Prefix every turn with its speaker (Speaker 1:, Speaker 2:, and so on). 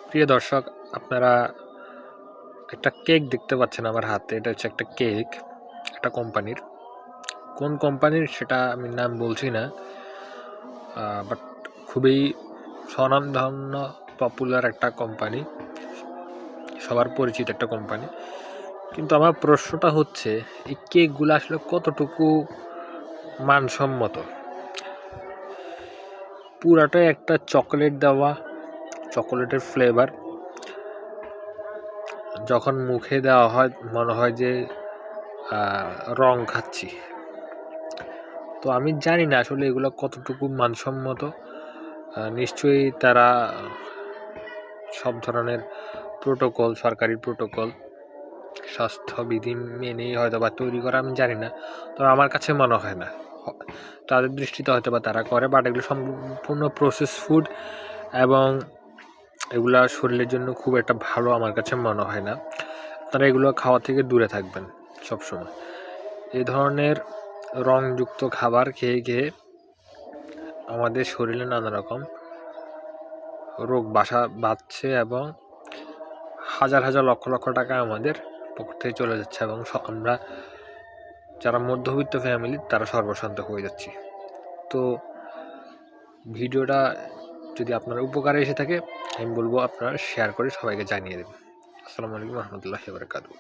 Speaker 1: প্রিয় দর্শক, আপনারা একটা কেক দেখতে পাচ্ছেন আমার হাতে। এটা হচ্ছে একটা কেক, একটা কোম্পানির। কোন কোম্পানির সেটা আমি নাম বলছি না, বাট খুবই স্বনামধন্য পপুলার একটা কোম্পানি, সবার পরিচিত একটা কোম্পানি। কিন্তু আমার প্রশ্নটা হচ্ছে, এই কেকগুলো আসলে কতটুকু মানসম্মত? পুরাটাই একটা চকোলেট দেওয়া, চকোলেটের ফ্লেভার। যখন মুখে দেওয়া হয় মনে হয় যে রং খাচ্ছি। তো আমি জানি না আসলে এগুলো কতটুকু মানসম্মত। নিশ্চয়ই তারা সব ধরনের প্রোটোকল, সরকারি প্রোটোকল, স্বাস্থ্যবিধি মেনেই হয়তো বা তৈরি করা, আমি জানি না। তবে আমার কাছে মনে হয় না। তাদের দৃষ্টিতে হয়তো বা তারা করে, বাট এগুলো সম্পূর্ণ প্রসেস ফুড এবং এগুলা শরীরের জন্য খুব একটা ভালো আমার কাছে মনে হয় না। আপনারা এগুলো খাওয়া থেকে দূরে থাকবেন সবসময়। এই ধরনের রংযুক্ত খাবার খেয়ে খেয়ে আমাদের শরীরে নানা রকম রোগ বাঁধছে এবং হাজার হাজার লক্ষ লক্ষ টাকা আমাদের পকেট থেকে চলে যাচ্ছে, এবং আমরা যারা মধ্যবিত্ত ফ্যামিলি তারা সর্বশান্ত হয়ে যাচ্ছি। তো ভিডিওটা যদি আপনার উপকারে এসে থাকে, আমি বলবো আপনারা শেয়ার করে সবাইকে জানিয়ে দেবেন। আসসালামু আলাইকুম রহমতুল্লাহি ওয়া বারাকাতুহু।